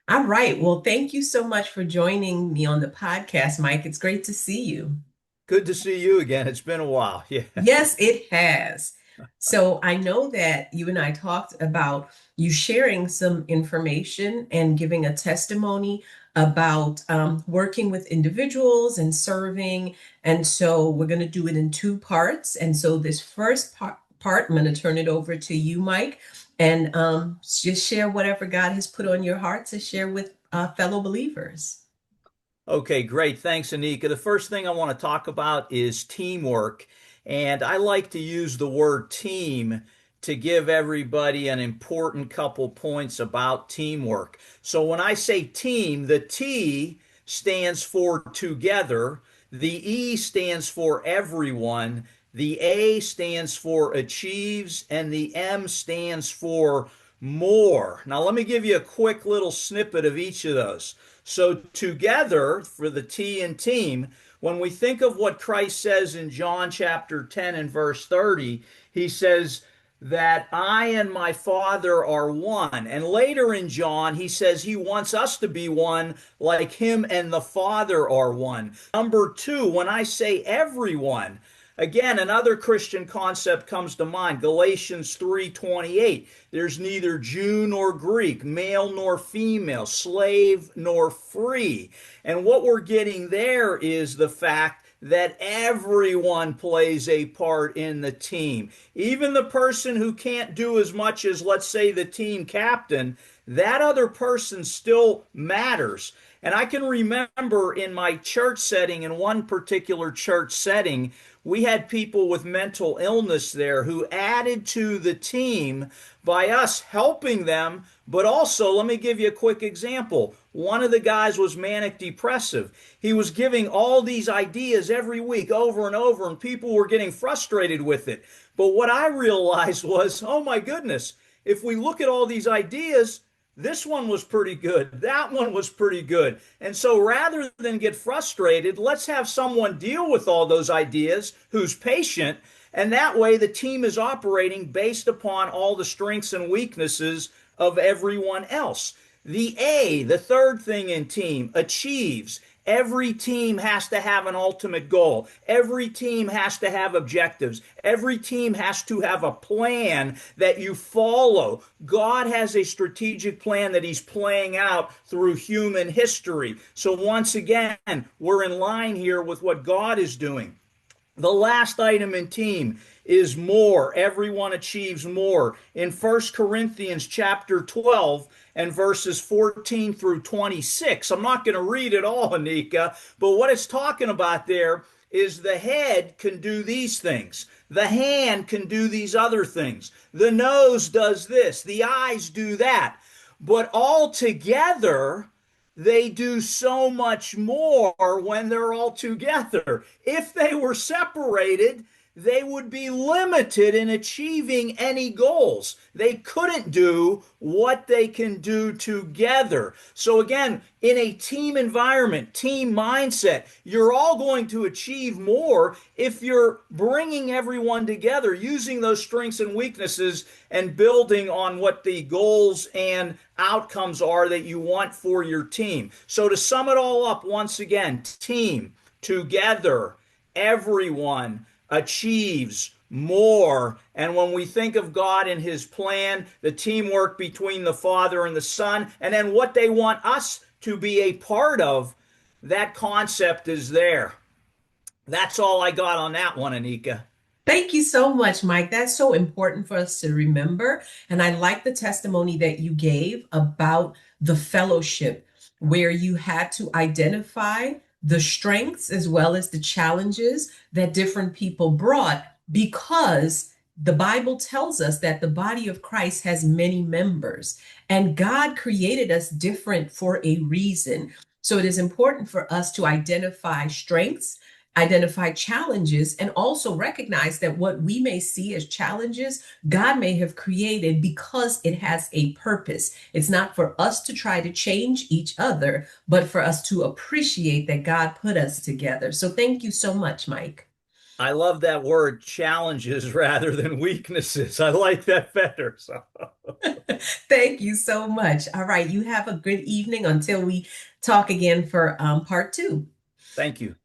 All right. Well, thank you so much for joining me on the podcast, Mike. It's great to see you. Good to see you again. It's been a while. Yeah. Yes, it has. So I know that you and I talked about you sharing some information and giving a testimony about working with individuals and serving. And so we're going to do it in two parts. And so this first part, I'm going to turn it over to you, Mike, and just share whatever God has put on your heart to share with fellow believers. Okay, great. Thanks, Anika. The first thing I want to talk about is teamwork. And I like to use the word team to give everybody an important couple points about teamwork. So when I say team, the T stands for together, the E stands for everyone, the A stands for achieves, and the M stands for more. Now, let me give you a quick little snippet of each of those. So, together, for the T in team, when we think of what Christ says in John chapter 10 and verse 30, he says that I and my Father are one. And later in John, he says he wants us to be one like him and the Father are one. Number two, when I say everyone, again, another Christian concept comes to mind, Galatians 3:28. There's neither Jew nor Greek, male nor female, slave nor free. And what we're getting there is the fact that everyone plays a part in the team. Even the person who can't do as much as, let's say, the team captain, that other person still matters. And I can remember in my church setting, in one particular church setting, we had people with mental illness there who added to the team by us helping them. But also, let me give you a quick example. One of the guys was manic depressive. He was giving all these ideas every week over and over, and people were getting frustrated with it. But what I realized was, oh my goodness, if we look at all these ideas, this one was pretty good. That one was pretty good. And so rather than get frustrated, let's have someone deal with all those ideas who's patient. And that way the team is operating based upon all the strengths and weaknesses of everyone else. The A, the third thing in team, achieves. Every team has to have an ultimate goal. Every team has to have objectives. Every team has to have a plan that you follow. God has a strategic plan that He's playing out through human history. So, once again, we're in line here with what God is doing. The last item in team is more. Everyone achieves more. In First Corinthians chapter 12 and verses 14 through 26, I'm not going to read it all, Anika, but what it's talking about there is the head can do these things. The hand can do these other things. The nose does this. The eyes do that. But all together, they do so much more when they're all together. If they were separated, they would be limited in achieving any goals. They couldn't do what they can do together. So, again, in a team environment, team mindset, you're all going to achieve more if you're bringing everyone together, using those strengths and weaknesses, and building on what the goals and outcomes are that you want for your team. So, to sum it all up, once again, team, together, everyone achieves more. And when we think of God and His plan, the teamwork between the Father and the Son, and then what they want us to be a part of, that concept is there. That's all I got on that one, Anika. Thank you so much, Mike. That's so important for us to remember. And I like the testimony that you gave about the fellowship, where you had to identify the strengths as well as the challenges that different people brought, because the Bible tells us that the body of Christ has many members, and God created us different for a reason. So it is important for us to identify strengths, identify challenges, and also recognize that what we may see as challenges, God may have created because it has a purpose. It's not for us to try to change each other, but for us to appreciate that God put us together. So thank you so much, Mike. I love that word challenges rather than weaknesses. I like that better. So Thank you so much. All right, you have a good evening until we talk again for part two. thank you.